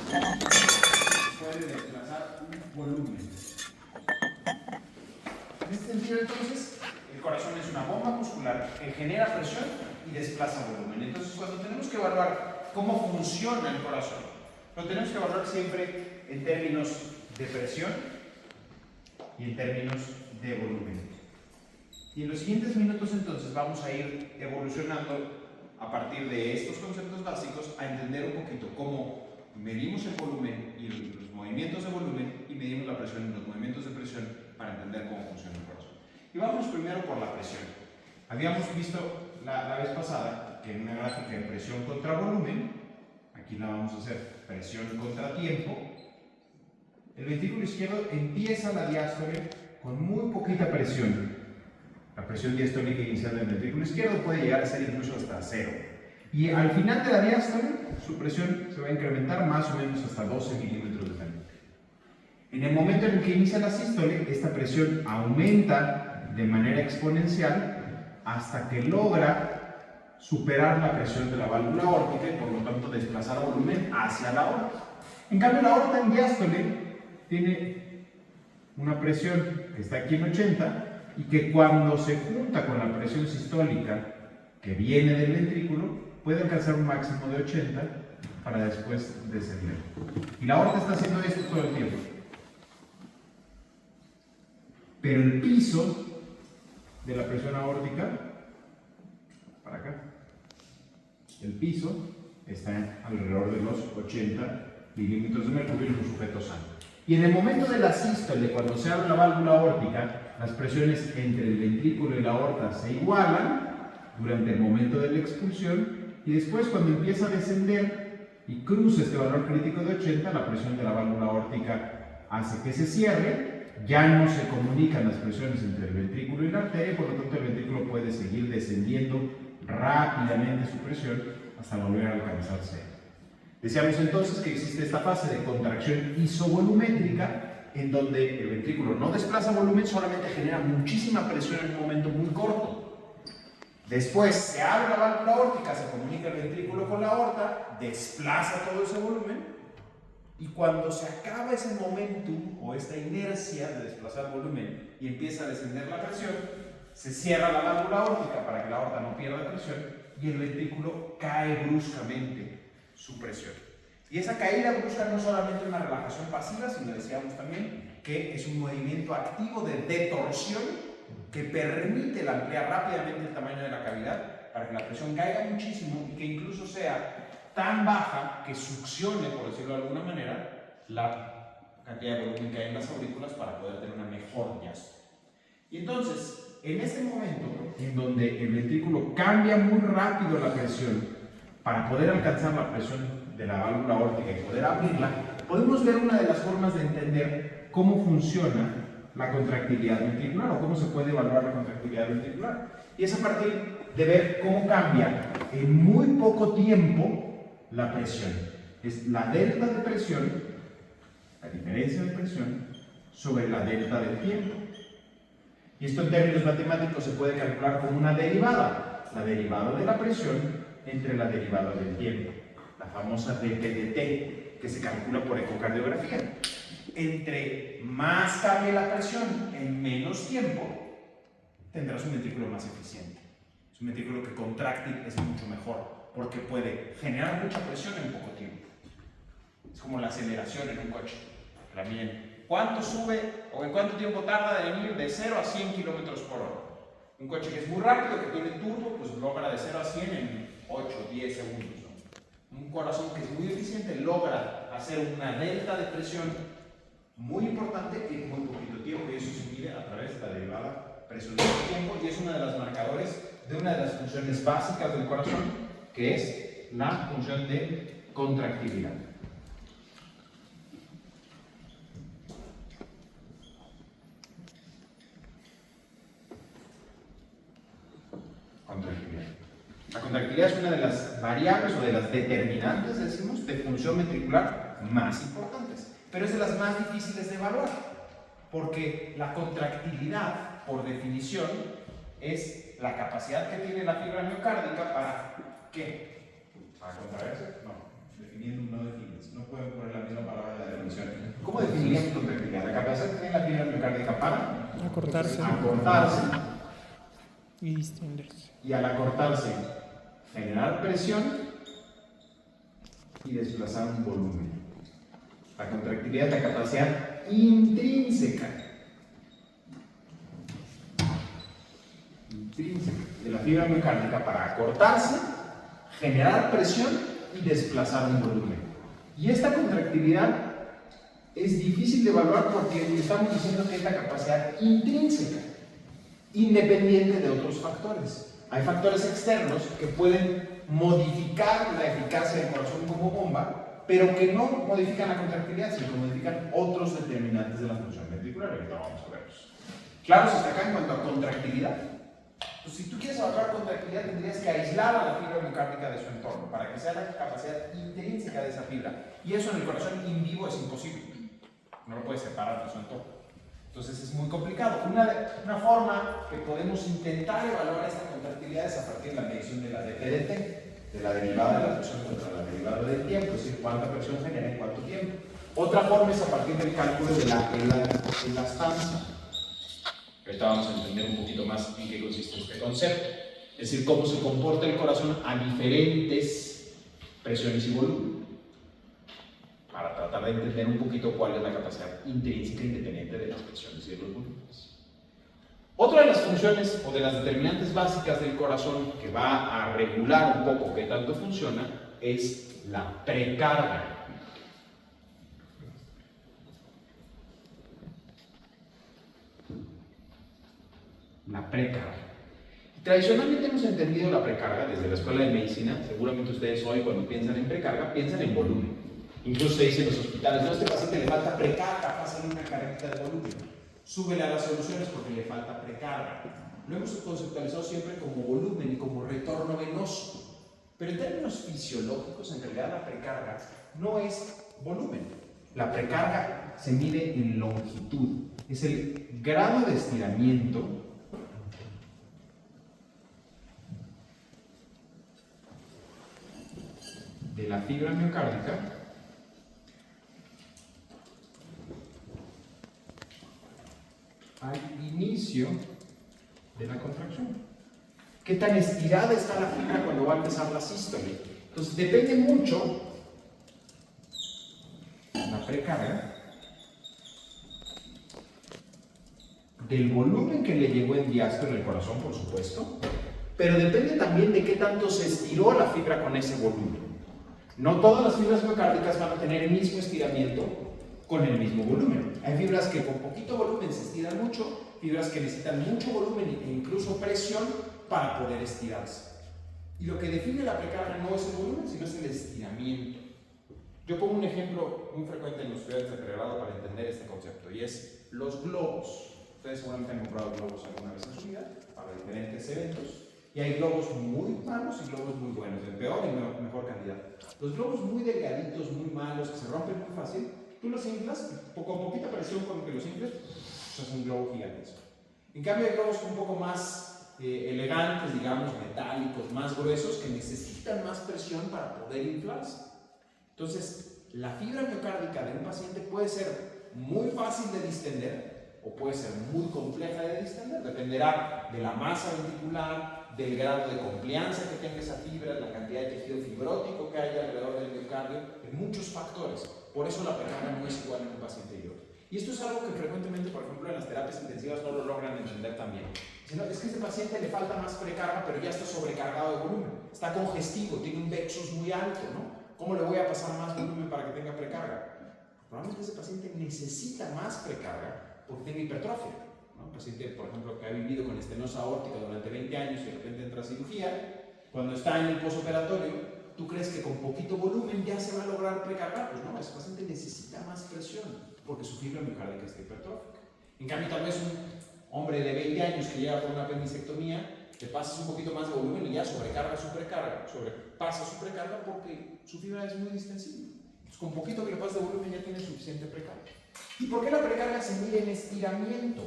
puede desplazar un volumen. En este sentido, entonces, el corazón es una bomba muscular que genera presión y desplaza volumen. Entonces, cuando tenemos que evaluar cómo funciona el corazón, lo tenemos que evaluar siempre en términos de presión y en términos de volumen. Y en los siguientes minutos, entonces, vamos a ir evolucionando a partir de estos conceptos básicos a entender un poquito cómo medimos el volumen y los movimientos de volumen y medimos la presión y los movimientos de presión para entender cómo funciona el corazón. Y vamos primero por la presión. Habíamos visto la vez pasada que en una gráfica de presión contra volumen, aquí la vamos a hacer presión contra tiempo, el ventrículo izquierdo empieza la diástole con muy poquita presión. La presión diastólica inicial del ventrículo izquierdo puede llegar a ser incluso hasta 0. Y al final de la diástole, su presión se va a incrementar más o menos hasta 12 milímetros de mercurio. En el momento en el que inicia la sístole, esta presión aumenta de manera exponencial hasta que logra superar la presión de la válvula aórtica y por lo tanto desplazar volumen hacia la aorta. En cambio, la aorta en diástole tiene una presión que está aquí en 80 y que cuando se junta con la presión sistólica que viene del ventrículo puede alcanzar un máximo de 80 para después descender. Y la aorta está haciendo esto todo el tiempo. Pero el piso de la presión aórtica, para acá, el piso está alrededor de los 80 milímetros de mercurio en un sujeto sano. Y en el momento de la sístole, cuando se abre la válvula aórtica, las presiones entre el ventrículo y la aorta se igualan durante el momento de la expulsión y después cuando empieza a descender y cruza este valor crítico de 80, la presión de la válvula aórtica hace que se cierre, ya no se comunican las presiones entre el ventrículo y la arteria, por lo tanto el ventrículo puede seguir descendiendo rápidamente su presión hasta volver a alcanzar 0. Decíamos entonces que existe esta fase de contracción isovolumétrica en donde el ventrículo no desplaza volumen, solamente genera muchísima presión en un momento muy corto. Después se abre la válvula aórtica, se comunica el ventrículo con la aorta, desplaza todo ese volumen y cuando se acaba ese momentum o esta inercia de desplazar volumen y empieza a descender la presión, se cierra la válvula aórtica para que la aorta no pierda presión y el ventrículo cae bruscamente su presión. Y esa caída brusca no solamente es una relajación pasiva, sino decíamos también que es un movimiento activo de detorsión que permite el ampliar rápidamente el tamaño de la cavidad para que la presión caiga muchísimo y que incluso sea tan baja que succione, por decirlo de alguna manera, la cantidad de volumen que hay en las aurículas para poder tener una mejor diástole. Y entonces, en este momento en donde el ventrículo cambia muy rápido la presión para poder alcanzar la presión de la válvula aórtica y poder abrirla, podemos ver una de las formas de entender cómo funciona la contractilidad ventricular o cómo se puede evaluar la contractilidad ventricular. Y es a partir de ver cómo cambia en muy poco tiempo la presión. Es la delta de presión, la diferencia de presión, sobre la delta del tiempo. Y esto en términos matemáticos se puede calcular como una derivada, la derivada de la presión entre la derivada del tiempo, la famosa dT/dt, que se calcula por ecocardiografía. Entre más cambie la presión en menos tiempo, tendrás un ventrículo más eficiente. Es un ventrículo que contráctil es mucho mejor, porque puede generar mucha presión en poco tiempo. Es como la aceleración en un coche. La miden. ¿Cuánto sube o en cuánto tiempo tarda de venir de 0 a 100 km por hora? Un coche que es muy rápido, que tiene turbo, pues logra de 0 a 100 en 8 o 10 segundos. ¿No? Un corazón que es muy eficiente logra hacer una delta de presión muy importante en muy poquito tiempo, y eso se mide a través de la derivada presión del tiempo, y es uno de los marcadores de una de las funciones básicas del corazón, que es la función de contractilidad. Contractilidad. La contractilidad es una de las variables o de las determinantes, decimos, de función ventricular más importantes, pero es de las más difíciles de evaluar, porque la contractilidad, por definición, es la capacidad que tiene la fibra miocárdica para ¿qué? ¿Para contraerse? No, definiendo no defines, no pueden poner la ¿Cómo definiríamos contractilidad? La capacidad que tiene la fibra miocárdica para Acortarse y distenderse. Y al acortarse, generar presión y desplazar un volumen. La contractilidad es la capacidad intrínseca de la fibra miocárdica para acortarse, generar presión y desplazar un volumen. Y esta contractilidad es difícil de evaluar porque estamos diciendo que es la capacidad intrínseca, independiente de otros factores. Hay factores externos que pueden modificar la eficacia del corazón como bomba, pero que no modifican la contractilidad, sino que modifican otros determinantes de la función ventricular. Ahorita vamos a verlos. Claro, se está acá en cuanto a contractilidad. Pues si tú quieres evaluar contractilidad, tendrías que aislar a la fibra miocárdica de su entorno para que sea la capacidad intrínseca de esa fibra. Y eso en el corazón in vivo es imposible. No lo puedes separar de su entorno. Entonces es muy complicado. Una forma que podemos intentar evaluar esta contractilidad es a partir de la medición de la DPDT, de la derivada de la presión contra la derivada del tiempo, es decir, cuánta presión genera en cuánto tiempo. Otra forma es a partir del cálculo de la elastancia. Ahorita vamos a entender un poquito más en qué consiste este concepto. Es decir, cómo se comporta el corazón a diferentes presiones y volumen. Para tratar de entender un poquito cuál es la capacidad intrínseca independiente de las presiones y de los volúmenes. Otra de las funciones o de las determinantes básicas del corazón que va a regular un poco qué tanto funciona es la precarga. La precarga. Tradicionalmente hemos entendido la precarga desde la escuela de medicina. Seguramente ustedes hoy cuando piensan en precarga piensan en volumen. Incluso se dice en los hospitales, no, a este paciente le falta precarga, pásale una carguita de volumen. Súbele a las soluciones porque le falta precarga. Lo hemos conceptualizado siempre como volumen y como retorno venoso. Pero en términos fisiológicos, en realidad la precarga no es volumen. La precarga se mide en longitud. Es el grado de estiramiento de la fibra miocárdica al inicio de la contracción. ¿Qué tan estirada está la fibra cuando va a empezar la sístole? Entonces depende mucho la precarga del volumen que le llegó en diástole al corazón, por supuesto, pero depende también de qué tanto se estiró la fibra con ese volumen. No todas las fibras miocárdicas van a tener el mismo estiramiento con el mismo volumen. Hay fibras que con poquito volumen se estiran mucho, fibras que necesitan mucho volumen e incluso presión para poder estirarse. Y lo que define la precarga no es el volumen, sino es el estiramiento. Yo pongo un ejemplo muy frecuente en los estudiantes de pregrado para entender este concepto, y es los globos. Ustedes seguramente han comprado globos alguna vez en su vida para diferentes eventos. Y hay globos muy malos y globos muy buenos, de peor y mejor calidad. Los globos muy delgaditos, muy malos, que se rompen muy fácil, tú los inflas, con poquita presión con que los infles, pues es un globo gigantesco. En cambio hay globos un poco más elegantes, digamos, metálicos, más gruesos, que necesitan más presión para poder inflarse. Entonces, la fibra miocárdica de un paciente puede ser muy fácil de distender o puede ser muy compleja de distender, dependerá de la masa ventricular, del grado de compliancia que tenga esa fibra, la cantidad de tejido fibrótico que haya alrededor del miocardio, de muchos factores. Por eso la precarga no es igual en un paciente y otro. Y esto es algo que frecuentemente, por ejemplo, en las terapias intensivas no lo logran entender también. Dicen, no, es que a este paciente le falta más precarga, pero ya está sobrecargado de volumen. Está congestivo, tiene un Dexus muy alto, ¿no? ¿Cómo le voy a pasar más volumen para que tenga precarga? Probablemente ese paciente necesita más precarga porque tiene hipertrofia. Un paciente, por ejemplo, que ha vivido con estenosis aórtica durante 20 años y de repente entra a cirugía, cuando está en el posoperatorio, ¿tú crees que con poquito volumen ya se va a lograr precargar? Pues no, ese paciente necesita más presión porque su fibra miocárdica está hipertrófica. En cambio, tal vez un hombre de 20 años que llega por una apendicectomía, le pasas un poquito más de volumen y ya sobrecarga su precarga, sobrepasa su precarga porque su fibra es muy distensible. Entonces, con poquito que le pases de volumen ya tiene suficiente precarga. ¿Y por qué la precarga se mide en estiramiento?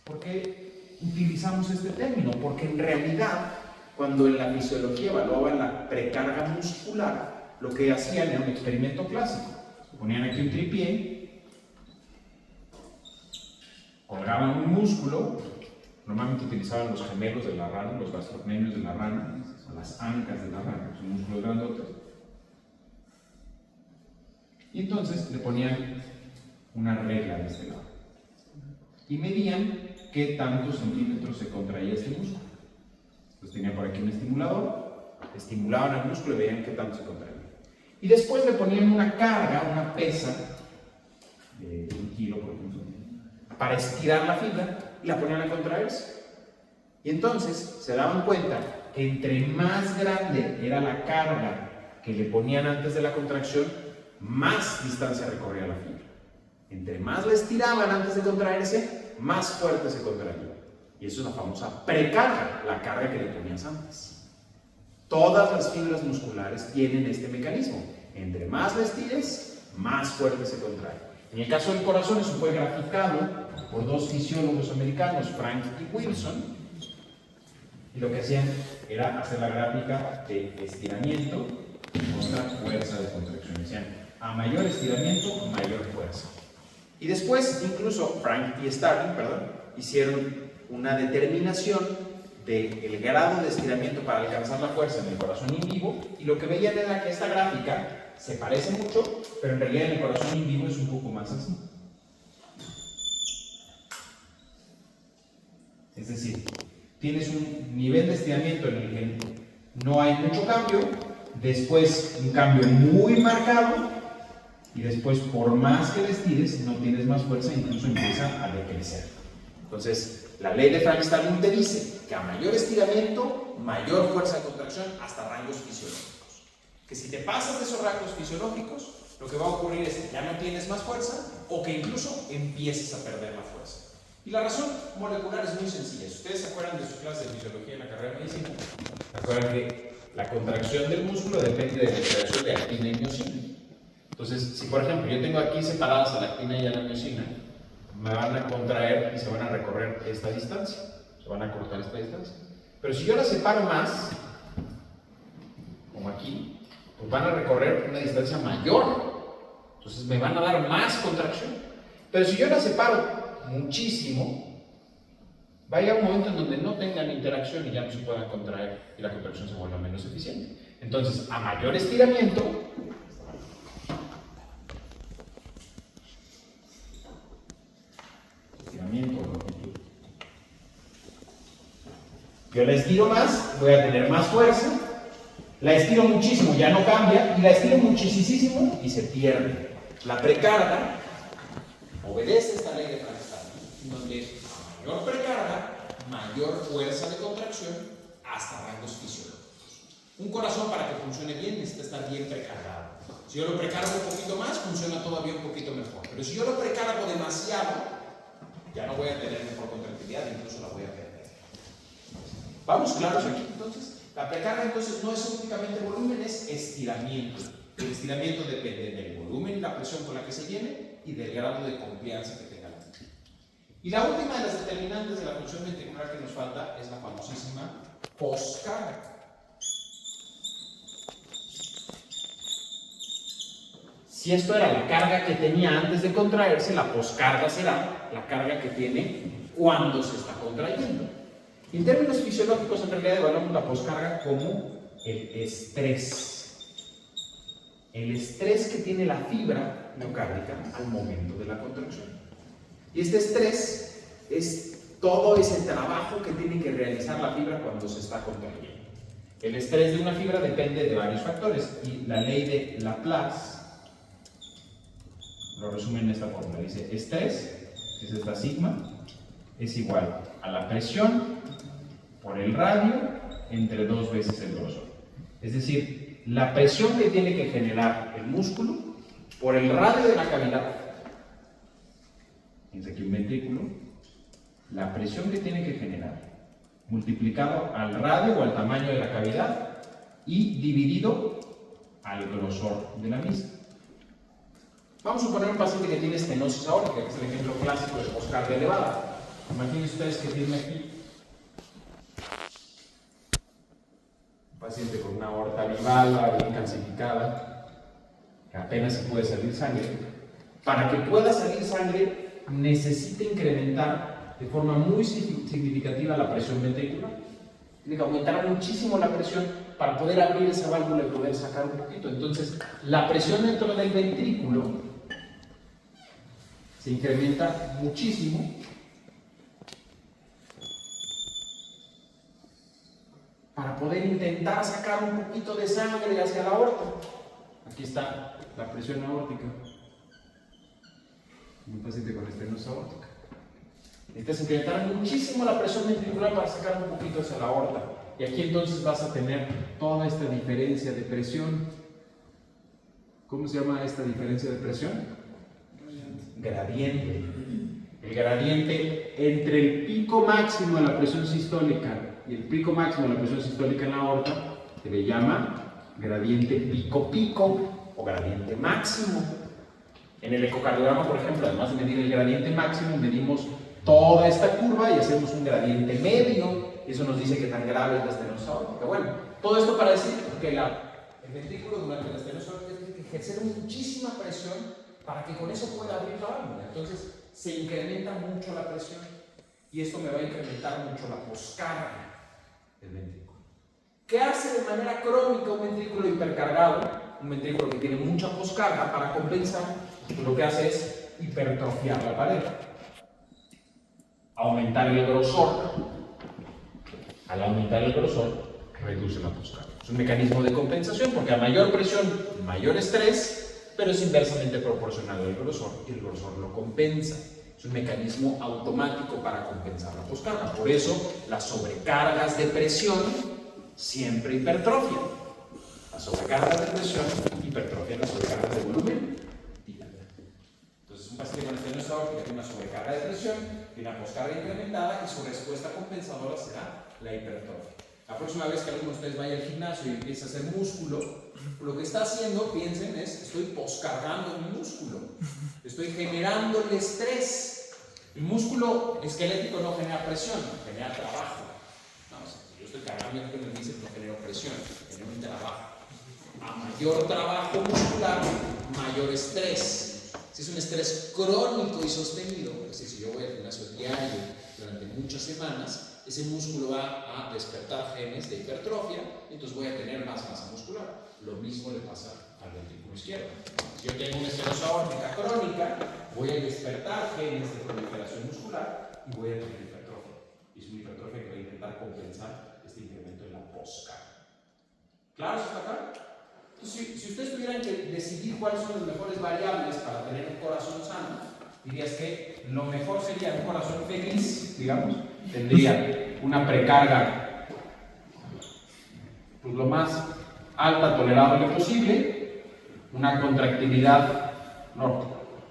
¿Por qué utilizamos este término? Porque en realidad, cuando en la fisiología evaluaban la precarga muscular, lo que hacían era un experimento clásico. Ponían aquí un tripié agarran un músculo, normalmente utilizaban los gemelos de la rana, los gastrocnemios de la rana, o las ancas de la rana, son músculos grandotes. Y entonces le ponían una regla de este lado. Y medían qué tantos centímetros se contraía este músculo. Entonces tenían por aquí un estimulador, estimulaban al músculo y veían qué tanto se contraía. Y después le ponían una carga, una pesa, de 1 kilo por ejemplo, para estirar la fibra y la ponían a contraerse. Y entonces se daban cuenta que entre más grande era la carga que le ponían antes de la contracción, más distancia recorría la fibra. Entre más la estiraban antes de contraerse, más fuerte se contraía. Y eso es la famosa precarga, la carga que le ponías antes. Todas las fibras musculares tienen este mecanismo. Entre más la estires, más fuerte se contrae. En el caso del corazón, eso fue graficado por dos fisiólogos americanos, Frank y Wilson. Y lo que hacían era hacer la gráfica de estiramiento contra fuerza de contracción. Decían, a mayor estiramiento, mayor fuerza. Y después, incluso Frank y Starling, hicieron una determinación del grado de estiramiento para alcanzar la fuerza en el corazón in vivo, y lo que veían era que esta gráfica se parece mucho, pero en realidad en el corazón in vivo es un poco más así. Es decir, tienes un nivel de estiramiento en el que no hay mucho cambio, después un cambio muy marcado, y después por más que le estires no tienes más fuerza, incluso empieza a decrecer. Entonces, la ley de Frank-Starling te dice que a mayor estiramiento, mayor fuerza de contracción hasta rangos fisiológicos. Que si te pasas de esos rangos fisiológicos, lo que va a ocurrir es que ya no tienes más fuerza o que incluso empieces a perder la fuerza. Y la razón molecular es muy sencilla. Si ustedes se acuerdan de sus clases de fisiología en la carrera de medicina, se acuerdan que la contracción del músculo depende de la interacción de actina y miocina. Entonces, si por ejemplo yo tengo aquí separadas a la actina y a la miocina, me van a contraer y se van a recorrer esta distancia, se van a cortar esta distancia. Pero si yo las separo más, como aquí, pues van a recorrer una distancia mayor, entonces me van a dar más contracción. Pero si yo las separo muchísimo, va a llegar un momento en donde no tengan interacción y ya no se puedan contraer y la contracción se vuelva menos eficiente. Entonces, a mayor estiramiento, yo la estiro más, voy a tener más fuerza, la estiro muchísimo, ya no cambia, y la estiro muchísimo y se pierde. La precarga obedece esta ley de Frank-Starling, donde a mayor precarga, mayor fuerza de contracción hasta rangos fisiológicos. Un corazón, para que funcione bien, necesita estar bien precargado. Si yo lo precargo un poquito más, funciona todavía un poquito mejor. Pero si yo lo precargo demasiado, ya no voy a tener mejor contractilidad, incluso la voy a perder. ¿Vamos claros aquí? Entonces, la precarga entonces no es únicamente volumen, es estiramiento. El estiramiento depende del volumen y la presión con la que se llene y del grado de confianza que tenga la máquina. Y la última de las determinantes de la función ventricular que nos falta es la famosísima poscarga. Si esto era la carga que tenía antes de contraerse, la poscarga será la carga que tiene cuando se está contrayendo. En términos fisiológicos, en realidad evaluamos la poscarga como el estrés. El estrés que tiene la fibra miocárdica al momento de la contracción. Y este estrés es todo ese trabajo que tiene que realizar la fibra cuando se está contrayendo. El estrés de una fibra depende de varios factores, y la ley de Laplace lo resume en esta fórmula. Dice, estrés, que es esta sigma, es igual a la presión por el radio entre 2 veces el grosor. Es decir, la presión que tiene que generar el músculo por el radio de la cavidad. Fíjense aquí un ventrículo. La presión que tiene que generar multiplicado al radio o al tamaño de la cavidad y dividido al grosor de la misma. Vamos a suponer un paciente que tiene estenosis aórtica, que es el ejemplo clásico de poscarga elevada. Imaginen ustedes que tiene aquí un paciente con una aorta bivalva bien calcificada, que apenas se puede salir sangre. Para que pueda salir sangre, necesita incrementar de forma muy significativa la presión ventricular. Tiene que aumentar muchísimo la presión para poder abrir esa válvula y poder sacar un poquito. Entonces, la presión dentro del ventrículo se incrementa muchísimo para poder intentar sacar un poquito de sangre hacia la aorta. Aquí está la presión aórtica. Un paciente con estenosis aórtica. Necesitas incrementar muchísimo la presión ventricular para sacar un poquito hacia la aorta. Y aquí entonces vas a tener toda esta diferencia de presión. ¿Cómo se llama esta diferencia de presión? Gradiente. El gradiente entre el pico máximo de la presión sistólica y el pico máximo de la presión sistólica en la aorta se le llama gradiente pico-pico o gradiente máximo. En el ecocardiograma, por ejemplo, además de medir el gradiente máximo, medimos toda esta curva y hacemos un gradiente medio. Eso nos dice que tan grave es la estenosis aórtica. Bueno, todo esto para decir que el ventrículo durante la estenosis aórtica tiene que ejercer muchísima presión para que con eso pueda abrir la válvula. Entonces, se incrementa mucho la presión y esto me va a incrementar mucho la poscarga del ventrículo. ¿Qué hace de manera crónica un ventrículo hipercargado? Un ventrículo que tiene mucha poscarga, para compensar, lo que hace es hipertrofiar la pared, aumentar el grosor. Al aumentar el grosor, reduce la poscarga. Es un mecanismo de compensación porque a mayor presión, mayor estrés, pero es inversamente proporcional al grosor y el grosor lo compensa. Es un mecanismo automático para compensar la poscarga. Por eso, las sobrecargas de presión siempre hipertrofian. Las sobrecargas de presión hipertrofian las sobrecargas de volumen. Entonces, un paciente con estenosis aórtica tiene una sobrecarga de presión, tiene una poscarga incrementada y su respuesta compensadora será la hipertrofia. La próxima vez que alguno de ustedes vaya al gimnasio y empiece a hacer músculo, lo que está haciendo, piensen, es estoy poscargando mi músculo, estoy generando el estrés. El músculo esquelético no genera presión, genera trabajo. No, o sea, si yo estoy cargando en el bíceps, no genero presión, genero un trabajo. A mayor trabajo muscular, mayor estrés. Si es un estrés crónico y sostenido, es decir, si yo voy al gimnasio diario durante muchas semanas, ese músculo va a despertar genes de hipertrofia y entonces voy a tener más masa muscular. Lo mismo le pasa al ventrículo izquierdo. Si yo tengo una estenosis aórtica crónica, voy a despertar genes de proliferación muscular y voy a tener hipertrofia. Y es una hipertrofia que va a intentar compensar este incremento en la poscarga. ¿Claro eso está acá? Entonces, si ustedes tuvieran que decidir cuáles son las mejores variables para tener un corazón sano, dirías que lo mejor sería un corazón feliz, digamos, tendría una precarga pues lo más alta tolerable posible, una contractilidad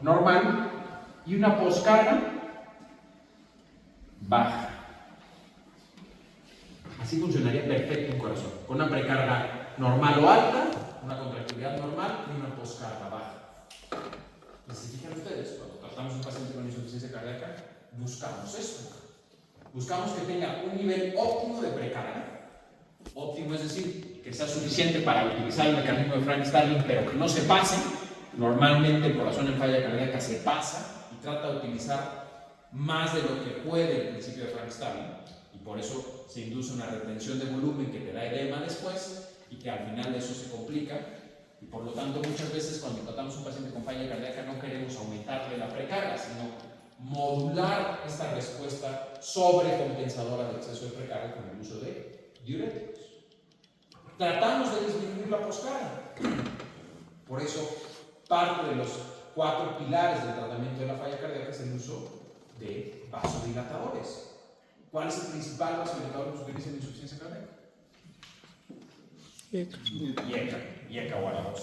normal y una poscarga baja. Así funcionaría perfecto un corazón, con una precarga normal o alta, una contractilidad normal y una poscarga baja. ¿Y se fijan ustedes? Cuando tratamos a un paciente con insuficiencia cardíaca, buscamos esto. Buscamos que tenga un nivel óptimo de precarga. Óptimo es decir, que sea suficiente para utilizar el mecanismo de Frank Starling, pero que no se pase. Normalmente el corazón en falla cardíaca se pasa y trata de utilizar más de lo que puede el principio de Frank Starling, y por eso se induce una retención de volumen que te da edema después y que al final de eso se complica. Y por lo tanto, muchas veces cuando tratamos a un paciente con falla cardíaca no queremos aumentarle la precarga, sino modular esta respuesta sobrecompensadora del exceso de precarga con el uso de diuréticos. Tratamos de disminuir la poscarga. Por eso, parte de los 4 pilares del tratamiento de la falla cardíaca es el uso de vasodilatadores. ¿Cuál es el principal vasodilatador que se utiliza en insuficiencia cardíaca? IECA o ARA2.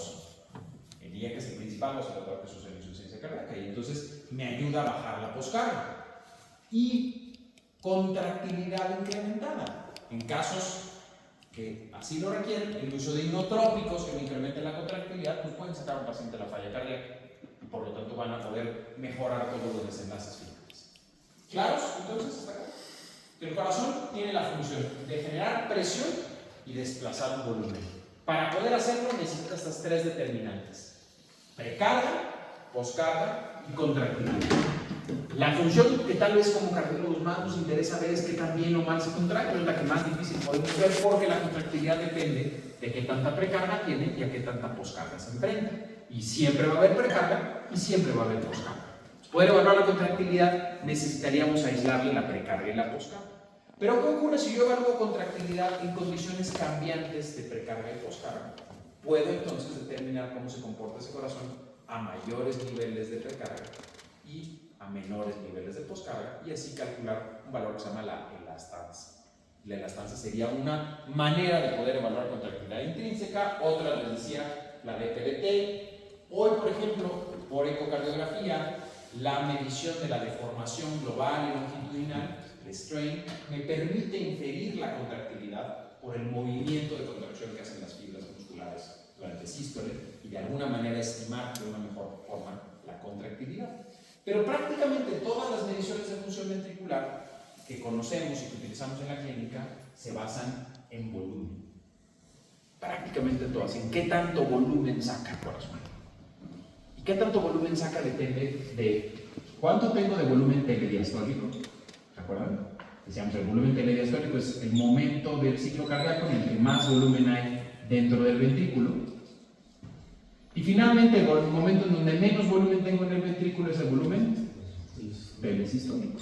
El IECA es el principal vasodilatador que se usa en insuficiencia cardíaca y entonces me ayuda a bajar la poscarga. Y contractilidad incrementada. En casos que así lo requieren, el uso de inotrópicos que me incrementen la contractilidad, pues pueden sacar a un paciente de la falla cardíaca y por lo tanto van a poder mejorar todos los desenlaces finales. ¿Claros? Entonces, hasta acá. El corazón tiene la función de generar presión y desplazar un volumen. Para poder hacerlo necesita estas 3 determinantes: precarga, poscarga y contractilidad. La función que tal vez como cardiólogos más nos interesa ver es qué tan bien o mal se contrae, es la que más difícil podemos ver porque la contractilidad depende de qué tanta precarga tiene y a qué tanta poscarga se enfrenta. Y siempre va a haber precarga y siempre va a haber poscarga. Para poder evaluar la contractilidad necesitaríamos aislarle la precarga y la poscarga. Pero ¿qué ocurre si yo evalúo contractilidad en condiciones cambiantes de precarga y poscarga? Puedo entonces determinar cómo se comporta ese corazón a mayores niveles de precarga y a menores niveles de poscarga y así calcular un valor que se llama la elastancia. La elastancia sería una manera de poder evaluar contractilidad intrínseca, otra les decía la de PDT. Hoy, por ejemplo, por ecocardiografía, la medición de la deformación global y longitudinal, el strain, me permite inferir la contractilidad por el movimiento de contracción que hacen las fibras musculares durante sístole y de alguna manera estimar de una mejor forma la contractilidad. Pero prácticamente todas las mediciones de función ventricular que conocemos y que utilizamos en la clínica se basan en volumen. Prácticamente todas. ¿En qué tanto volumen saca el corazón? ¿Y qué tanto volumen saca? Depende de cuánto tengo de volumen telediastólico. ¿Se acuerdan? Decíamos, el volumen telediastólico es el momento del ciclo cardíaco en el que más volumen hay dentro del ventrículo. Y finalmente, el momento en donde menos volumen tengo en el ventrículo es el volumen telesistólico.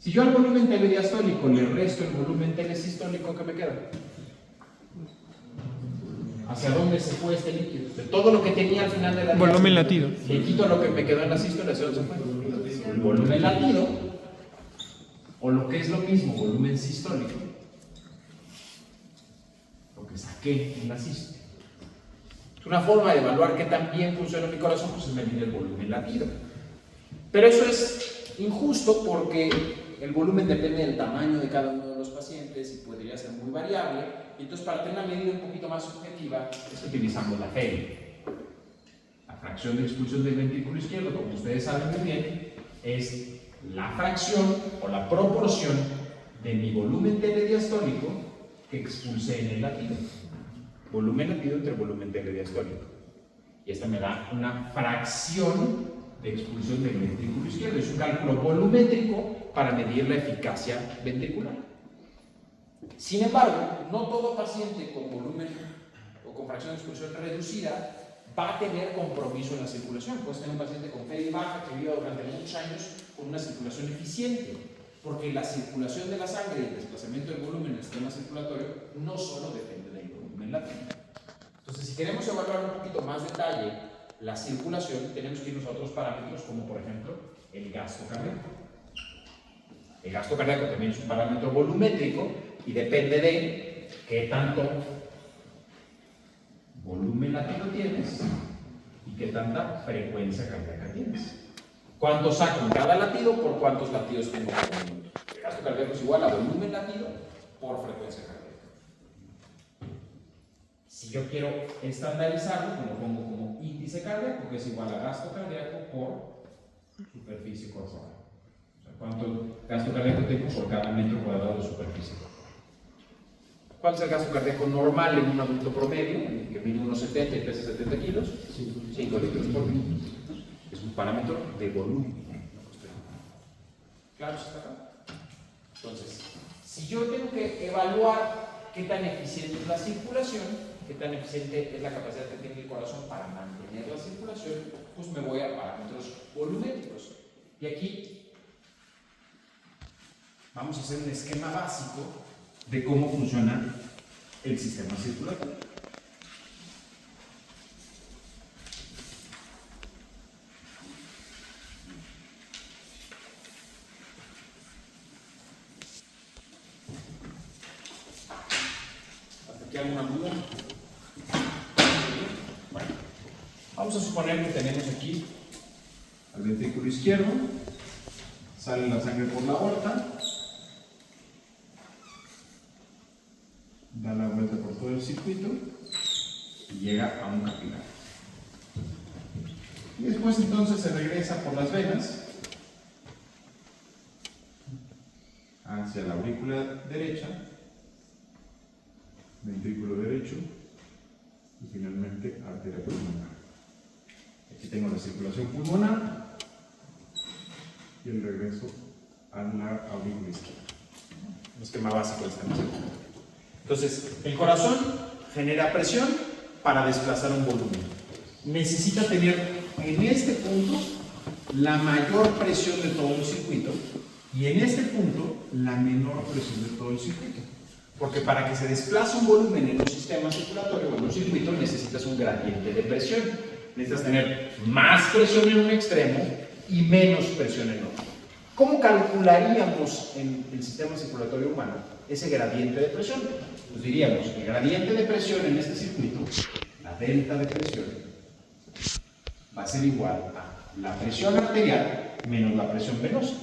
Si yo al volumen telediastólico le resto el volumen telesistólico, ¿qué me queda? ¿Hacia dónde se fue este líquido? De todo lo que tenía al final de la volumen latido. Le quito lo que me quedó en la sístole, ¿hacia dónde se fue? El volumen latido, o lo que es lo mismo, volumen sistólico, lo que saqué en la sístole. Una forma de evaluar qué tan bien funciona mi corazón pues es medir el volumen latido. Pero eso es injusto porque el volumen depende del tamaño de cada uno de los pacientes y podría ser muy variable. Y entonces, para tener una medida un poquito más subjetiva, utilizamos la FEI. La fracción de expulsión del ventrículo izquierdo, como ustedes saben muy bien, es la fracción o la proporción de mi volumen telediastólico que expulsé en el latido. Volumen latido entre volumen telediastólico. Y esta me da una fracción de expulsión del ventrículo izquierdo. Es un cálculo volumétrico para medir la eficacia ventricular. Sin embargo, no todo paciente con volumen o con fracción de expulsión reducida va a tener compromiso en la circulación. Puedes tener un paciente con FEI baja que viva durante muchos años con una circulación eficiente, porque la circulación de la sangre y el desplazamiento del volumen en el sistema circulatorio no solo depende del volumen latido. Entonces, si queremos evaluar un poquito más detalle la circulación, tenemos que irnos a otros parámetros, como por ejemplo el gasto cardíaco. El gasto cardíaco también es un parámetro volumétrico y depende de qué tanto volumen latido tienes y qué tanta frecuencia cardíaca tienes. ¿Cuánto saco en cada latido por cuántos latidos tengo por minuto? El gasto cardíaco es igual a volumen latido por frecuencia cardíaca. Si yo quiero estandarizarlo, lo pongo como índice cardíaco, que es igual a gasto cardíaco por superficie corporal. O sea, ¿cuánto gasto cardíaco tengo por cada metro cuadrado de superficie corporal? ¿Cuál es el gasto cardíaco normal en un adulto promedio, que mide unos 70 y pesa 70 kilos? 5 litros por minuto. Es un parámetro de volumen. ¿Claro? ¿Está acá? Entonces, si yo tengo que evaluar qué tan eficiente es la circulación, qué tan eficiente es la capacidad que tiene el corazón para mantener la circulación, pues me voy a parámetros volumétricos. Y aquí vamos a hacer un esquema básico de cómo funciona el sistema circulatorio. ¿Hasta aquí alguna duda? Bueno, vamos a suponer que tenemos aquí al ventrículo izquierdo, sale la sangre por la aorta, da la vuelta por todo el circuito y llega a un capilar. Y después entonces se regresa por las venas hacia la aurícula derecha, ventrículo derecho y finalmente arteria pulmonar. Aquí tengo la circulación pulmonar y el regreso a la aurícula izquierda. Un esquema básico del sistema circulatorio. Entonces, el corazón genera presión para desplazar un volumen. Necesita tener en este punto la mayor presión de todo el circuito y en este punto la menor presión de todo el circuito. Porque para que se desplace un volumen en un sistema circulatorio o en un circuito necesitas un gradiente de presión. Necesitas tener más presión en un extremo y menos presión en otro. ¿Cómo calcularíamos en el sistema circulatorio humano ese gradiente de presión? Pues diríamos que el gradiente de presión en este circuito, la delta de presión, va a ser igual a la presión arterial menos la presión venosa.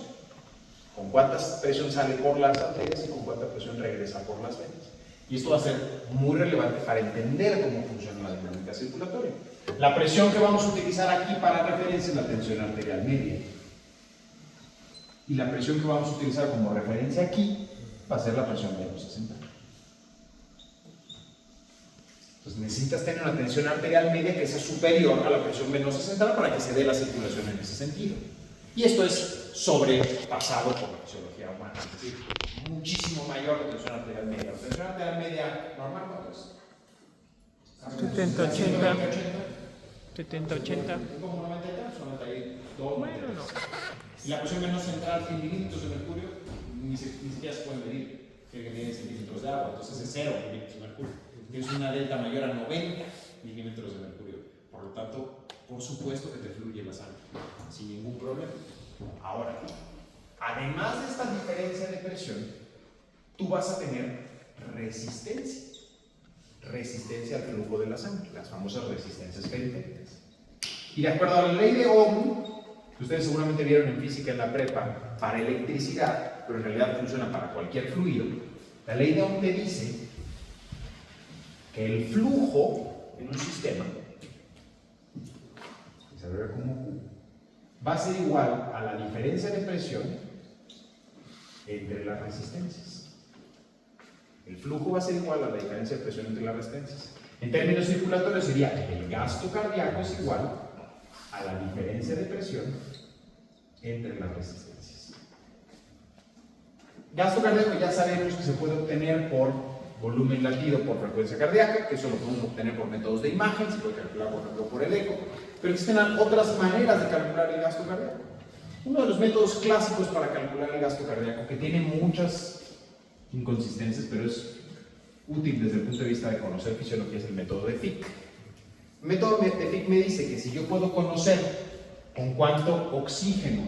Con cuánta presión sale por las arterias y con cuánta presión regresa por las venas. Y esto va a ser muy relevante para entender cómo funciona la dinámica circulatoria. La presión que vamos a utilizar aquí para referencia es la tensión arterial media. Y la presión que vamos a utilizar como referencia aquí va a ser la presión venosa central. Entonces necesitas tener una tensión arterial media que sea superior a la presión venosa central para que se dé la circulación en ese sentido. Y esto es sobrepasado por la fisiología humana, es decir, muchísimo mayor la tensión arterial media. La tensión arterial media normal, ¿cuánto es? 70-80. 70-80. Como 93 o 92. Bueno, no. Y la presión venosa central en milímetros de mercurio ni siquiera se puede medir, que mide en centímetros de agua, entonces es 0 milímetros de mercurio. Tienes una delta mayor a 90 milímetros de mercurio. Por lo tanto, por supuesto que te fluye la sangre, sin ningún problema. Ahora, además de esta diferencia de presión, tú vas a tener resistencia. Resistencia al flujo de la sangre, las famosas resistencias periféricas. Y de acuerdo a la ley de Ohm, que ustedes seguramente vieron en física en la prepa, para electricidad, pero en realidad funciona para cualquier fluido, la ley de Ohm te dice que el flujo en un sistema, que se abrevia como Q, va a ser igual a la diferencia de presión entre las resistencias. El flujo va a ser igual a la diferencia de presión entre las resistencias. En términos circulatorios sería el gasto cardíaco es igual a la diferencia de presión entre las resistencias. Gasto cardíaco ya sabemos que se puede obtener por volumen latido por frecuencia cardíaca, que eso lo podemos obtener por métodos de imagen, se puede calcular por ejemplo por el eco, pero existen otras maneras de calcular el gasto cardíaco. Uno de los métodos clásicos para calcular el gasto cardíaco, que tiene muchas inconsistencias, pero es útil desde el punto de vista de conocer fisiología, es el método de Fick. El método de Fick me dice que si yo puedo conocer con cuánto oxígeno,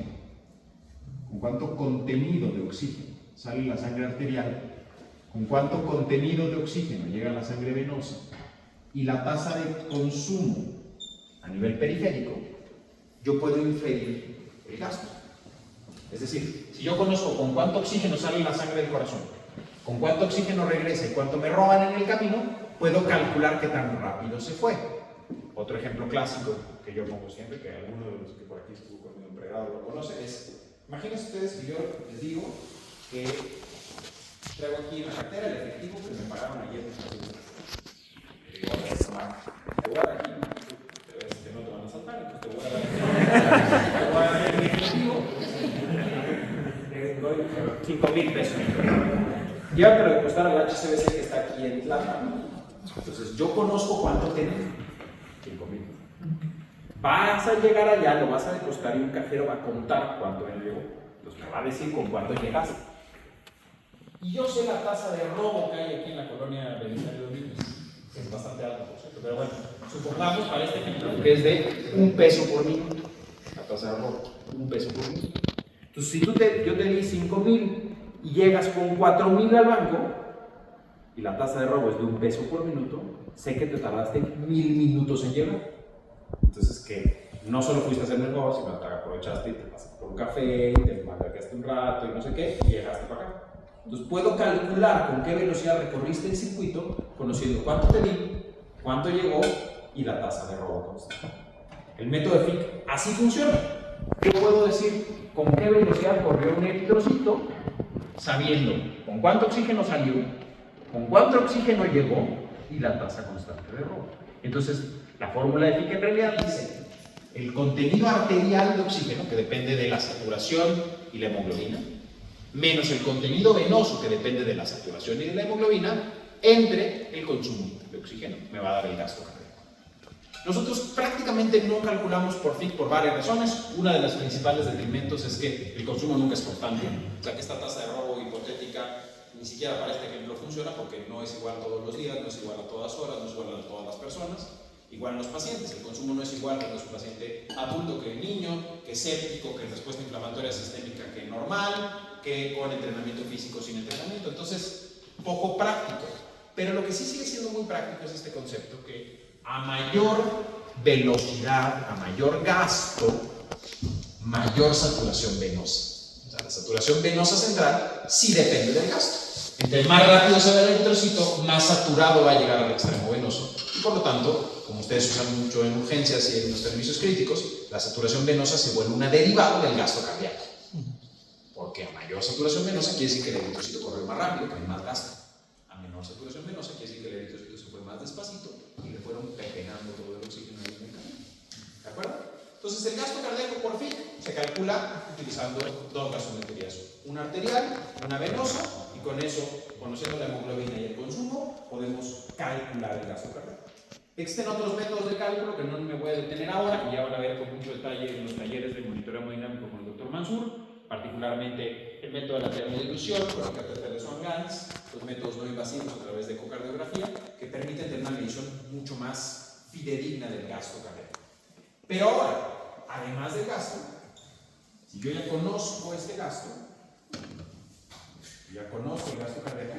con cuánto contenido de oxígeno sale la sangre arterial, con cuánto contenido de oxígeno llega a la sangre venosa y la tasa de consumo a nivel periférico, yo puedo inferir el gasto. Es decir, si yo conozco con cuánto oxígeno sale la sangre del corazón, con cuánto oxígeno regresa y cuánto me roban en el camino, puedo calcular qué tan rápido se fue. Otro ejemplo clásico que yo pongo siempre, que alguno de los que por aquí estuvo conmigo en pregrado lo conoce, es, imagínense ustedes que yo les digo que traigo aquí en la cartera el efectivo que me pagaron ayer. Te voy a dar aquí, que no te van a saltar, entonces te voy a dar el efectivo. Doy 5,000 pesos. Llévatelo de costar al HCBC que está aquí en Tlapa. Entonces yo conozco cuánto tengo. 5,000. Vas a llegar allá, lo vas a depositar y un cajero va a contar cuánto me llegó. Entonces me va a decir con cuánto llegaste. Y yo sé la tasa de robo que hay aquí en la colonia Belisario Domínguez, que es bastante alta, por cierto, pero bueno, supongamos para este ejemplo que es de 1 peso por minuto, la tasa de robo, 1 peso por minuto. Entonces, si yo te di 5,000 y llegas con 4,000 al banco, y la tasa de robo es de 1 peso por minuto, sé que te tardaste 1,000 minutos en llegar. Entonces, que no solo fuiste a hacer el robo, sino que aprovechaste y te pasaste por un café, y te marcaste un rato y no sé qué, y llegaste para acá. Entonces puedo calcular con qué velocidad recorriste el circuito, conociendo cuánto te di, cuánto llegó y la tasa de robo constante. El método de Fick así funciona. Yo puedo decir con qué velocidad corrió un eritrocito, sabiendo con cuánto oxígeno salió, con cuánto oxígeno llegó y la tasa constante de robo. Entonces, la fórmula de Fick en realidad dice el contenido arterial de oxígeno, que depende de la saturación y la hemoglobina, menos el contenido venoso, que depende de la saturación y de la hemoglobina, entre el consumo de oxígeno. Me va a dar el gasto cardíaco. Nosotros prácticamente no calculamos por FIC por varias razones. Una de las principales detrimentos es que el consumo nunca es constante. O sea que esta tasa de robo hipotética ni siquiera para este ejemplo funciona porque no es igual todos los días, no es igual a todas horas, no es igual a todas las personas. Igual en los pacientes, el consumo no es igual cuando es un paciente adulto que el niño, que séptico, que respuesta inflamatoria sistémica que normal, que con entrenamiento físico, sin entrenamiento. Entonces, poco práctico. Pero lo que sí sigue siendo muy práctico es este concepto que a mayor velocidad, a mayor gasto, mayor saturación venosa. O sea, la saturación venosa central sí depende del gasto. Entre más rápido se va el eritrocito, más saturado va a llegar al extremo venoso. Y por lo tanto, como ustedes usan mucho en urgencias y en los servicios críticos, la saturación venosa se vuelve una derivada del gasto cardíaco. Porque a mayor saturación venosa quiere decir que el eritrocito corre más rápido, que hay más gasto. A menor saturación venosa quiere decir que el eritrocito se fue más despacito y le fueron pegando todo el oxígeno en el camino. ¿De acuerdo? Entonces el gasto cardíaco por fin se calcula utilizando dos gasometrías, una arterial, una venosa, y con eso, conociendo la hemoglobina y el consumo, podemos calcular el gasto cardíaco. Existen otros métodos de cálculo que no me voy a detener ahora y ya van a ver con mucho detalle en los talleres de monitoreo hemodinámico con el Dr. Mansur, particularmente el método de la termodilución con el catéter de Swan-Ganz, los métodos no invasivos a través de ecocardiografía, que permiten tener una medición mucho más fidedigna del gasto cardíaco. Pero ahora, además del gasto, si yo ya conozco este gasto, ya conozco el gasto cardíaco,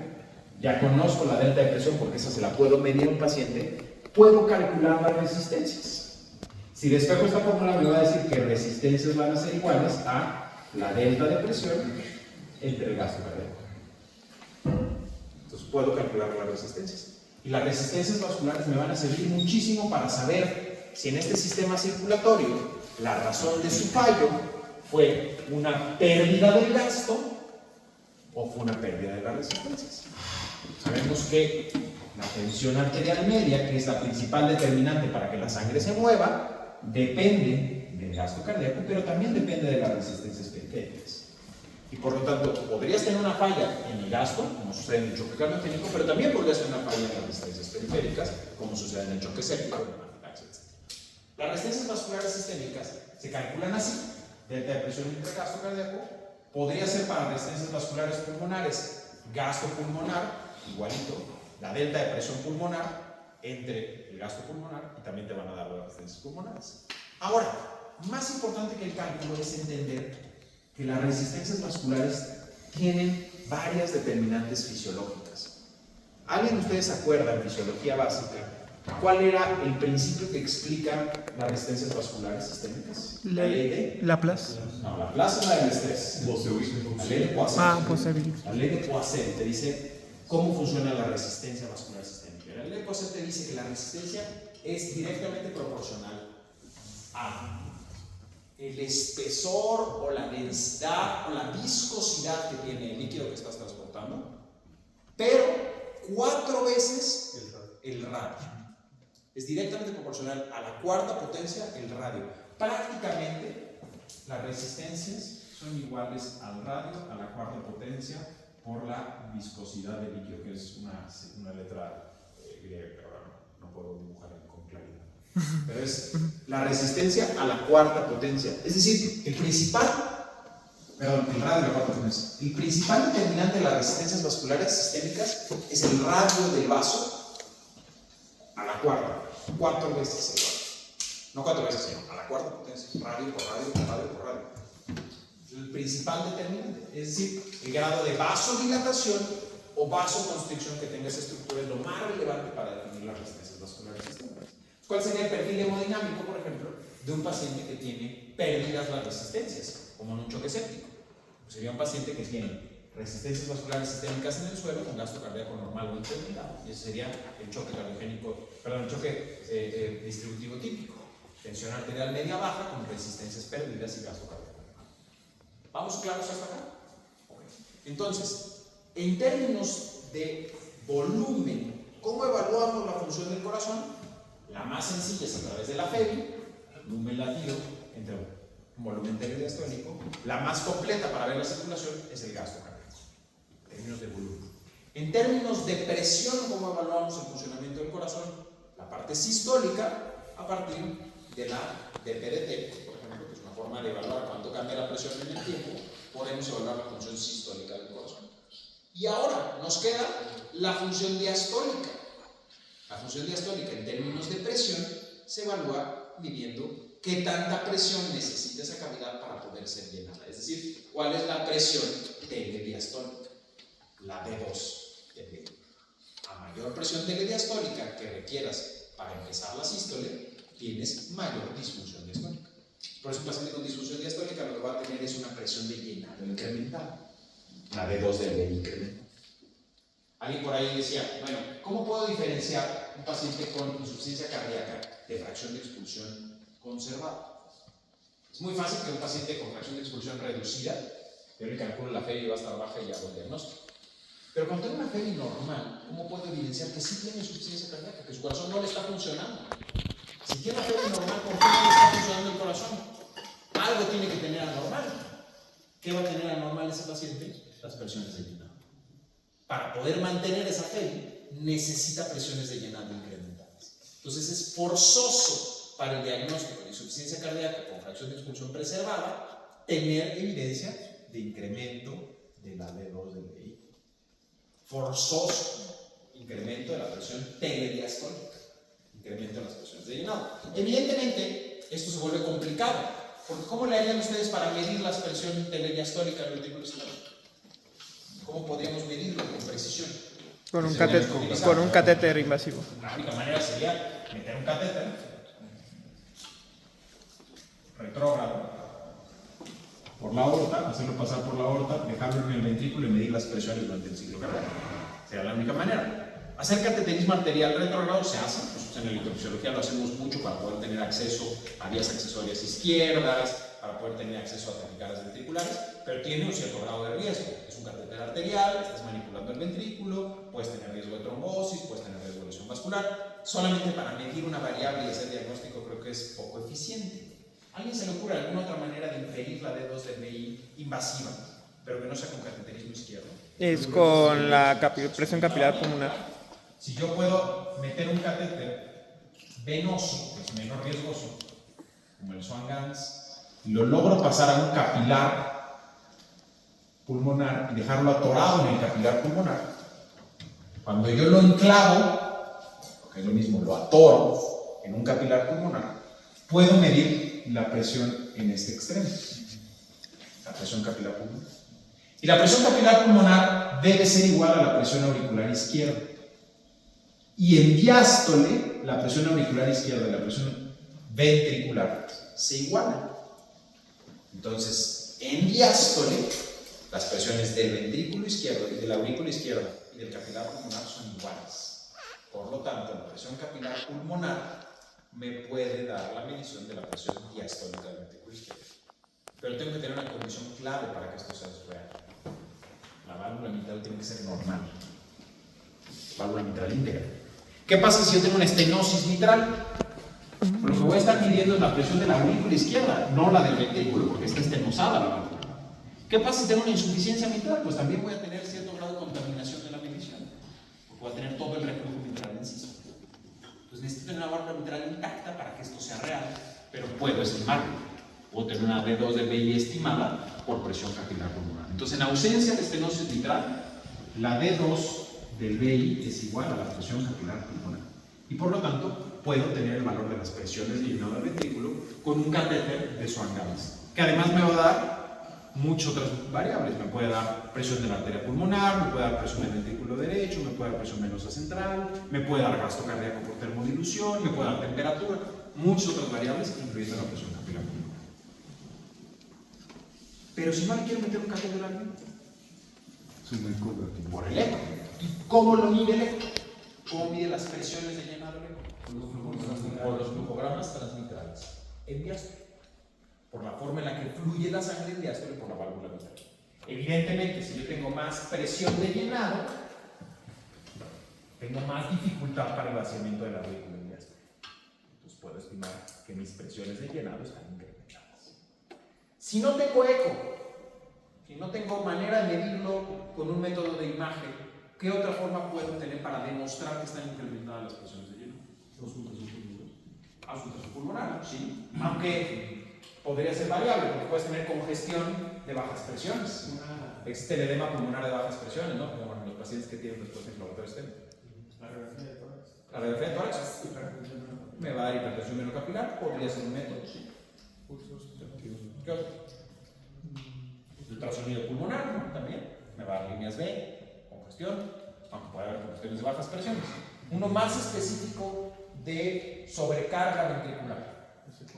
ya conozco la delta de presión porque esa se la puedo medir a un paciente, puedo calcular las resistencias. Si despejo esta fórmula me va a decir que resistencias van a ser iguales a la delta de presión entre el gasto cardíaco. Entonces puedo calcular las resistencias. Y las resistencias vasculares me van a servir muchísimo para saber si en este sistema circulatorio la razón de su fallo fue una pérdida del gasto o fue una pérdida de las resistencias. Sabemos que la tensión arterial media, que es la principal determinante para que la sangre se mueva, depende del gasto cardíaco, pero también depende de las resistencias periféricas. Y por lo tanto, podrías tener una falla en el gasto, como sucede en el choque cardiogénico, pero también podrías tener una falla en las resistencias periféricas, como sucede en el choque séptico, etc. Las resistencias vasculares sistémicas se calculan así: delta de presión entre gasto cardíaco. Podría ser para resistencias vasculares pulmonares, gasto pulmonar, igualito, la delta de presión pulmonar entre el gasto pulmonar, y también te van a dar las resistencias pulmonares. Ahora, más importante que el cálculo es entender que las resistencias vasculares tienen varias determinantes fisiológicas. ¿Alguien de ustedes se acuerda en fisiología básica cuál era el principio que explica las resistencias vasculares sistémicas? ¿La ley de Laplace? No, Laplace es la del estrés. La ley de Poisson. La ley de Poisson te dice cómo funciona la resistencia vascular sistémica. La ley de Poisson te dice que la resistencia es directamente proporcional a el espesor o la densidad o la viscosidad que tiene el líquido que estás transportando, pero 4 veces el radio. Es directamente proporcional a la cuarta potencia el radio. Prácticamente las resistencias son iguales al radio a la cuarta potencia por la viscosidad del líquido, que es una letra griega, pero ahora no puedo dibujar con claridad. Pero es la resistencia a la cuarta potencia. Es decir, el principal determinante de las resistencias vasculares sistémicas es el radio del vaso a la cuarta. 4 veces el radio. No 4 veces, sino a la cuarta potencia. Radio por radio por radio por radio. El principal determinante. Es decir, el grado de vasodilatación o vasoconstricción que tenga esa estructura es lo más relevante para definir las resistencias vasculares sistémicas. ¿Cuál sería el perfil hemodinámico, por ejemplo, de un paciente que tiene pérdidas las resistencias, como en un choque séptico? Pues sería un paciente que tiene resistencias vasculares sistémicas en el suelo con gasto cardíaco normal o intermitente. Y ese sería el choque el choque distributivo típico. Tensión arterial media baja con resistencias perdidas y gasto cardíaco. ¿Vamos claros hasta acá? Okay. Entonces, en términos de volumen, ¿cómo evaluamos la función del corazón? La más sencilla es a través de la FEBI, volumen latido entre un volumen telediastólico, la más completa para ver la circulación es el gasto cardíaco, en términos de volumen. En términos de presión, ¿cómo evaluamos el funcionamiento del corazón? La parte sistólica a partir de la DPDT, por ejemplo, que es una forma de evaluar cuánto cambia la presión en el tiempo, podemos evaluar la función sistólica del corazón. Y ahora nos queda la función diastólica. La función diastólica en términos de presión se evalúa midiendo qué tanta presión necesita esa cavidad para poder ser llenada. Es decir, cuál es la presión telediastólica, la D2 del medio. A mayor presión telediastólica que requieras para empezar la sístole, tienes mayor disfunción diastólica. Por eso un paciente con disfunción diastólica lo que va a tener es una presión de llenado incrementada. La D2 del medio incrementada. Alguien por ahí decía, bueno, ¿cómo puedo diferenciar un paciente con insuficiencia cardíaca de fracción de expulsión conservada? Es muy fácil que un paciente con fracción de expulsión reducida, yo le calculo la FEBI va a estar baja y hago el diagnóstico. Pero cuando tengo una FEBI normal, ¿cómo puedo evidenciar que sí tiene insuficiencia cardíaca, que su corazón no le está funcionando? Si tiene una FEBI normal, ¿por qué no le está funcionando el corazón? Algo tiene que tener anormal. ¿Qué va a tener anormal ese paciente? Las presiones de llenado. Para poder mantener esa FEBI, necesita presiones de llenado incrementadas. Entonces es forzoso para el diagnóstico de insuficiencia cardíaca con fracción de expulsión preservada tener evidencia de incremento de la D2 del vehículo. Forzoso incremento de la presión telediastólica, incremento de las presiones de llenado. Evidentemente, esto se vuelve complicado, porque ¿cómo le harían ustedes para medir la presión telediastólica del ventrículo izquierdo? ¿Cómo podríamos medirlo con precisión? Con un catéter invasivo. La única manera sería meter un catéter retrógrado por la aorta, hacerlo pasar por la aorta, dejarlo en el ventrículo y medir las presiones durante el ciclo cardíaco. Sería la única manera. Hacer cateterismo arterial retrógrado se hace, nosotros en la electrofisiología lo hacemos mucho para poder tener acceso a vías accesorias izquierdas, para poder tener acceso a taquicardias ventriculares, pero tiene un cierto grado de riesgo. Es un catéter arterial, estás manipulando el ventrículo, puedes tener riesgo de trombosis, puedes tener riesgo de lesión vascular. Solamente para medir una variable y hacer diagnóstico creo que es poco eficiente. ¿A alguien se le ocurre alguna otra manera de inferir la D2 del VI invasiva, pero que no sea con cateterismo izquierdo? Es con la presión capilar pulmonar. Si yo puedo meter un catéter venoso, que es menos riesgoso, como el Swan-Ganz, lo logro pasar a un capilar pulmonar y dejarlo atorado en el capilar pulmonar. Cuando yo lo enclavo, que es lo mismo, lo atoro en un capilar pulmonar, puedo medir la presión en este extremo, la presión capilar pulmonar. Y la presión capilar pulmonar debe ser igual a la presión auricular izquierda. Y en diástole, la presión auricular izquierda y la presión ventricular se igualan. Entonces, en diástole, las presiones del ventrículo izquierdo y de la aurícula izquierda y del capilar pulmonar son iguales. Por lo tanto, la presión capilar pulmonar me puede dar la medición de la presión diastólica del ventrículo izquierdo. Pero tengo que tener una condición clave para que esto sea real. La válvula mitral tiene que ser normal. Válvula mitral íntegra. ¿Qué pasa si yo tengo una estenosis mitral? Lo que voy a estar midiendo es la presión de la aurícula izquierda, no la del ventrículo, porque está estenosada la válvula. ¿Qué pasa si tengo una insuficiencia mitral? Pues también voy a tener cierto grado de contaminación de la medición, porque voy a tener todo el reflujo mitral en sí. Entonces necesito tener una válvula mitral intacta para que esto sea real, pero puedo estimarlo. Puedo tener una D2 del VI estimada por presión capilar pulmonar. Entonces, en ausencia de estenosis mitral, la D2 del VI es igual a la presión capilar pulmonar. Y por lo tanto, puedo tener el valor de las presiones de llenado del ventrículo con un catéter de Swan-Ganz, que además me va a dar muchas otras variables. Me puede dar presión de la arteria pulmonar, me puede dar presión del ventrículo derecho, me puede dar presión venosa central, me puede dar gasto cardíaco por termodilución, me puede dar temperatura, muchas otras variables, incluyendo la presión capilar pulmonar. Pero si no le quiero meter un catéter al ventrículo, por el eco. ¿Y cómo lo mide el eco? ¿Cómo mide las presiones de llenado del eco? Por los glucogramas transmitrales en diástole, por la forma en la que fluye la sangre en diástole por la válvula mitral. Evidentemente, si yo tengo más presión de llenado, tengo más dificultad para el vaciamiento de la aurícula en diástole. Entonces, puedo estimar que mis presiones de llenado están incrementadas. Si no tengo eco, si no tengo manera de medirlo con un método de imagen, ¿qué otra forma puedo tener para demostrar que están incrementadas las presiones de llenado? Auscultación pulmonar, sí. Aunque podría ser variable, porque puedes tener congestión de bajas presiones. Existe el edema pulmonar de bajas presiones, ¿no? Como en los pacientes que tienen respuesta inflamatoria externa. La radiografía de tórax me va a dar hipertensión venocapilar, podría ser un método, sí. ¿Qué otro? Ultrasonido pulmonar, ¿no? También me va a dar líneas B, congestión, aunque puede haber congestiones de bajas presiones. Uno más específico de sobrecarga ventricular.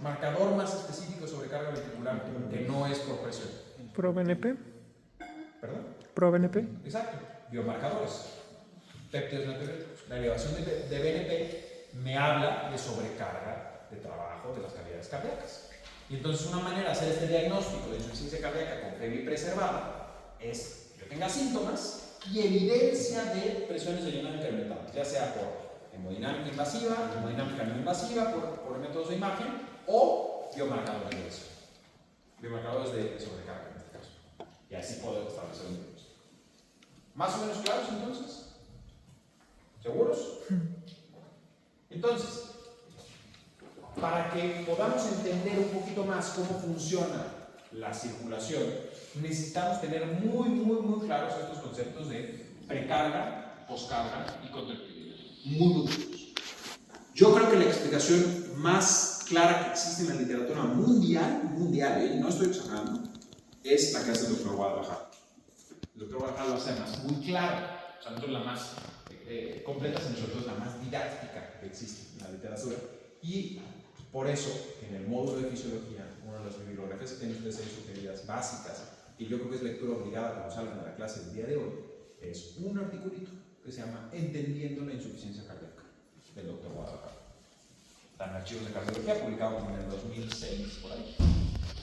Marcador más específico de sobrecarga ventricular que no es por presión. ¿ProBNP? ¿Perdón? ¿ProBNP? Exacto. Biomarcadores. Péptidos natriuréticos. La elevación de BNP me habla de sobrecarga de trabajo de las cavidades cardíacas. Y entonces una manera de hacer este diagnóstico de insuficiencia cardíaca con FEBI preservada es que yo tenga síntomas y evidencia de presiones de llenado incrementadas, ya sea por hemodinámica invasiva, hemodinámica no invasiva, por métodos de imagen o biomarcadores de eso. Biomarcadores de sobrecarga en este caso. Y así puedo establecer un diagnóstico. ¿Más o menos claros entonces? ¿Seguros? Entonces, para que podamos entender un poquito más cómo funciona la circulación, necesitamos tener muy claros estos conceptos de precarga, poscarga y contractilidad. Muy claros. Yo creo que la explicación más clara que existe en la literatura mundial, no estoy exagerando, es la que hace el doctor Guadalajara. El doctor Guadalajara lo hace además muy claro, o sea, no es la más completa, sino sobre todo es la más didáctica que existe en la literatura. Y por eso, en el módulo de fisiología, una de las bibliografías que tienen ustedes ahí sugeridas básicas, y yo creo que es lectura obligada cuando salgan de la clase del día de hoy, es un articulito que se llama Entendiendo la insuficiencia cardíaca, del doctor Guadalajara. Está en Archivos de Cardiología, publicado como en el 2006, por ahí.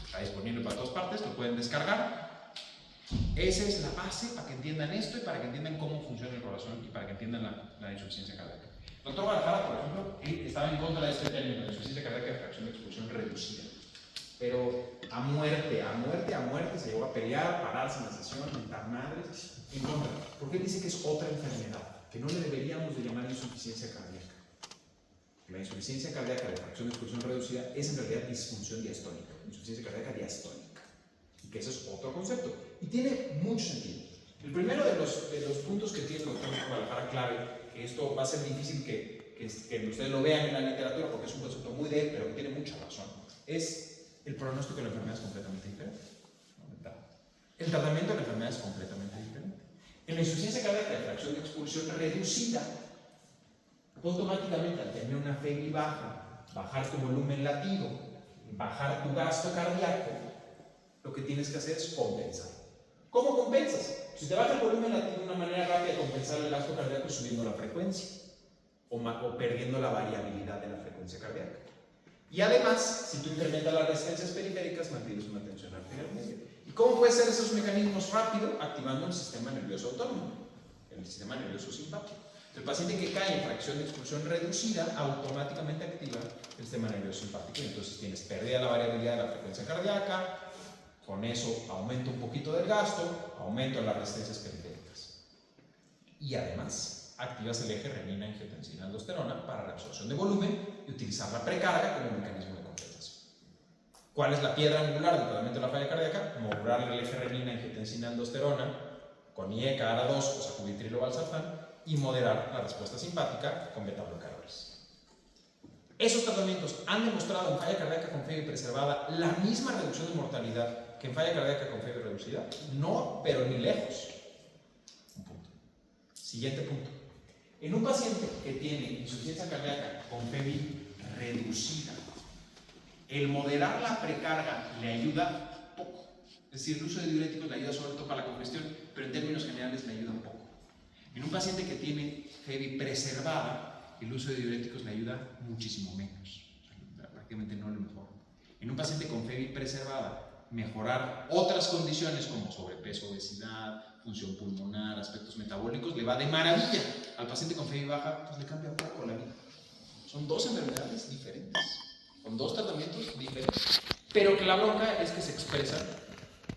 Está disponible para todas partes, lo pueden descargar. Esa es la base para que entiendan esto y para que entiendan cómo funciona el corazón y para que entiendan la insuficiencia cardíaca. El doctor Guadalajara, por ejemplo, él estaba en contra de este término, la insuficiencia cardíaca de fracción de expulsión reducida. Pero a muerte se llegó a pelear, pararse en la sesión, mentar madres, en contra. Porque él dice que es otra enfermedad, que no le deberíamos de llamar insuficiencia cardíaca. La insuficiencia cardíaca de fracción de expulsión reducida es en realidad disfunción diastónica, insuficiencia cardíaca diastónica. Y que eso es otro concepto. Y tiene mucho sentido. El primero de los puntos que tiene el doctor Guadalajara clave, que esto va a ser difícil que ustedes lo vean en la literatura porque es un concepto muy de él, pero que tiene mucha razón, es el pronóstico de la enfermedad es completamente diferente. El tratamiento de la enfermedad es completamente diferente. En la insuficiencia cardíaca de fracción de expulsión reducida, automáticamente al tener una FEBI baja, bajar tu volumen latido, bajar tu gasto cardíaco, lo que tienes que hacer es compensar. ¿Cómo compensas? Si te baja el volumen latido, una manera rápida de compensar el gasto cardíaco es subiendo la frecuencia o perdiendo la variabilidad de la frecuencia cardíaca. Y además, si tú incrementas las resistencias periféricas, mantienes una tensión arterial media. ¿Y cómo puedes hacer esos mecanismos rápido? Activando el sistema nervioso autónomo, el sistema nervioso simpático. El paciente que cae en fracción de expulsión reducida automáticamente activa el sistema nervioso simpático y entonces tienes pérdida de la variabilidad de la frecuencia cardíaca, con eso aumenta un poquito del gasto, aumento de las resistencias periféricas. Y además, activas el eje renina-angiotensina-aldosterona para reabsorción de volumen y utilizar la precarga como mecanismo de compensación. ¿Cuál es la piedra angular del tratamiento de la falla cardíaca? Modular el eje renina-angiotensina-aldosterona con IECA, ARA2 o sacubitrilo valsartán y moderar la respuesta simpática con beta-bloqueadores. Esos tratamientos han demostrado en falla cardíaca con FEBI preservada la misma reducción de mortalidad que en falla cardíaca con FEBI reducida. No, pero ni lejos. Un punto. Siguiente punto. En un paciente que tiene insuficiencia cardíaca con FEBI reducida, el moderar la precarga le ayuda poco. Es decir, el uso de diuréticos le ayuda sobre todo para la congestión, pero en términos generales le ayuda un poco. En un paciente que tiene FEBI preservada, el uso de diuréticos le ayuda muchísimo menos. O sea, prácticamente no le mejora. En un paciente con FEBI preservada, mejorar otras condiciones como sobrepeso, obesidad, función pulmonar, aspectos metabólicos, le va de maravilla. Al paciente con FEBI baja, pues le cambia poco la vida. Son dos enfermedades diferentes, con dos tratamientos diferentes, pero que la bronca es que se expresan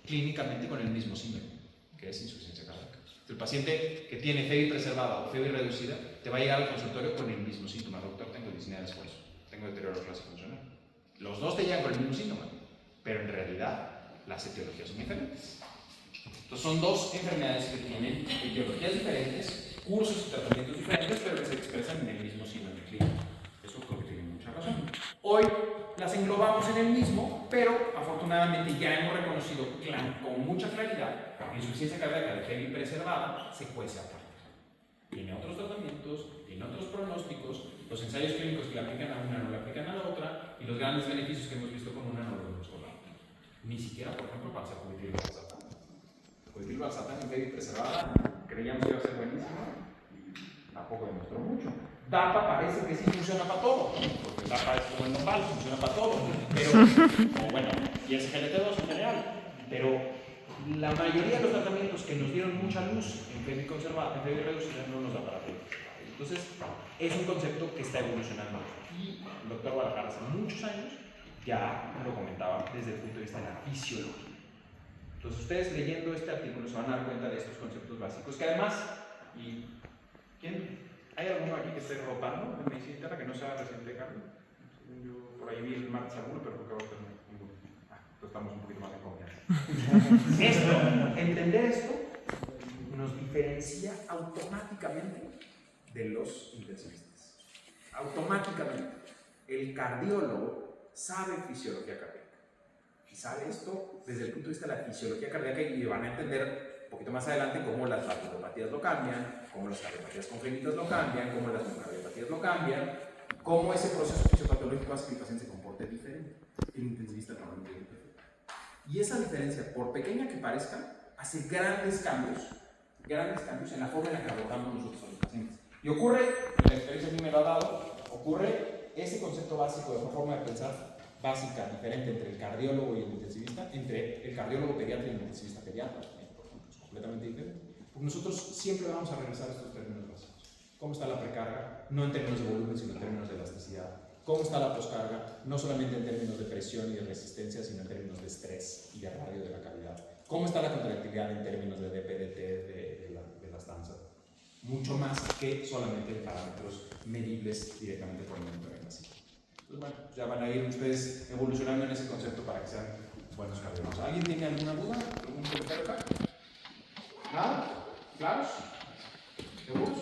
clínicamente con el mismo síndrome, que es insuficiencia cardíaca. El paciente que tiene fiebre preservada o fiebre reducida te va a llegar al consultorio con el mismo síntoma. Doctor, tengo disnea de esfuerzo, tengo deterioro clase funcional. Los dos te llegan con el mismo síntoma, pero en realidad las etiologías son diferentes. Entonces son dos enfermedades que tienen etiologías diferentes, cursos y tratamientos diferentes, pero que se expresan en el mismo síndrome clínico. Eso creo que tiene mucha razón. Hoy las englobamos en el mismo, pero afortunadamente ya hemos reconocido con mucha claridad que la insuficiencia cardíaca de fiebre preservada se cuece aparte. Tiene otros tratamientos, tiene otros pronósticos, los ensayos clínicos que le aplican a una no le aplican a la otra, y los grandes beneficios que hemos visto con una no los vemos con la otra. Ni siquiera, por ejemplo, para sacudir-valsartán. Sacudir-valsartán en fiebre preservada creíamos que iba a ser buenísimo y tampoco demostró mucho. DAPA parece que sí funciona para todo, porque DAPA es como el nopal, funciona para todo, pero, o bueno, y el SGLT2 en general, pero la mayoría de los tratamientos que nos dieron mucha luz en fiebre conservada, en fiebre reducida, no nos da para fiebre. Entonces, es un concepto que está evolucionando. Y el doctor Guadalajara hace muchos años ya lo comentaba desde el punto de vista de la fisiología. Entonces, ustedes leyendo este artículo se van a dar cuenta de estos conceptos básicos, que además, ¿hay alguno aquí que esté rotando en medicina interna que no sea reciente de cambio? Yo por ahí vi el martes alguno, pero creo que ahora ninguno. Entonces estamos un poquito más en confianza. Entender esto nos diferencia automáticamente de los intensivistas. Automáticamente. El cardiólogo sabe fisiología cardíaca. Y sabe esto desde el punto de vista de la fisiología cardíaca y van a entender un poquito más adelante cómo las valvulopatías lo cambian, cómo las cardiopatías congénitas lo cambian, cómo las miocardiopatías lo cambian, cómo ese proceso fisiopatológico hace que el paciente se comporte diferente. El intensivista normalmente es diferente. Y esa diferencia, por pequeña que parezca, hace grandes cambios en la forma en la que abordamos nosotros a los pacientes. Y ocurre, la experiencia a mí me lo ha dado, ocurre ese concepto básico de una forma de pensar básica, diferente entre el cardiólogo y el intensivista, entre el cardiólogo pediatra y el intensivista pediatra, por ejemplo, es completamente diferente. Porque nosotros siempre vamos a regresar a estos términos básicos. ¿Cómo está la precarga? No en términos de volumen, sino en términos de elasticidad. ¿Cómo está la poscarga? No solamente en términos de presión y de resistencia, sino en términos de estrés y de radio de la cavidad. ¿Cómo está la contractilidad en términos de DPDT de la stanza? Mucho más que solamente parámetros medibles directamente por el monitoreo invasivo. Entonces, bueno, ya van a ir ustedes evolucionando en ese concepto para que sean buenos cardiólogos. ¿Alguien tiene alguna duda? ¿Algún comentario acá? ¿Nada? ¿Claros? ¿Seguros?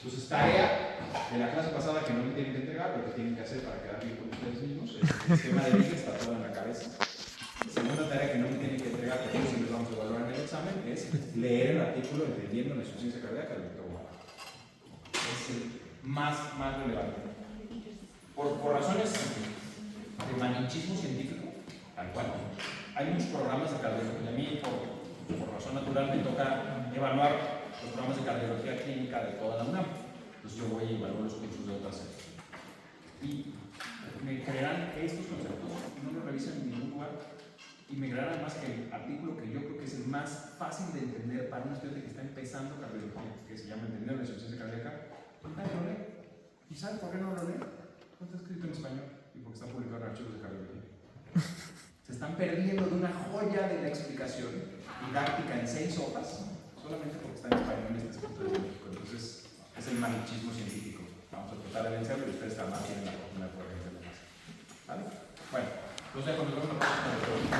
Entonces, tarea de la clase pasada que no me tienen que entregar, pero que tienen que hacer para quedar bien con ustedes mismos. El esquema de Vick está todo en la cabeza. La segunda tarea que no me tienen que entregar, porque sí les vamos a evaluar en el examen, es leer el artículo Entendiendo la insuficiencia cardíaca del doctor Guadalajara. Es el más relevante. Por razones de manichismo científico, tal cual. Hay muchos programas de cardiología. A mí, por razón natural, me toca evaluar los programas de cardiología clínica de toda la UNAM. Entonces yo voy y evalúo los cursos de otras áreas. Y me creerán que estos conceptos no los revisan en ningún lugar. Y me creerán además que el artículo que yo creo que es el más fácil de entender para un estudiante que está empezando cardiología, que se llama Entendiendo la insuficiencia cardíaca, nadie lo lee. ¿Y sabe por qué no lo lee? Porque está escrito en español y porque está publicado en archivos de cardiología. Se están perdiendo de una joya de la explicación didáctica en 6 hojas solamente porque está en español y está escrito en México. Entonces, es el manichismo científico. Vamos a tratar de vencerlo y ustedes además tienen la oportunidad de poder vencerlo más. ¿Vale? Bueno, entonces ya cuando nos vemos la próxima.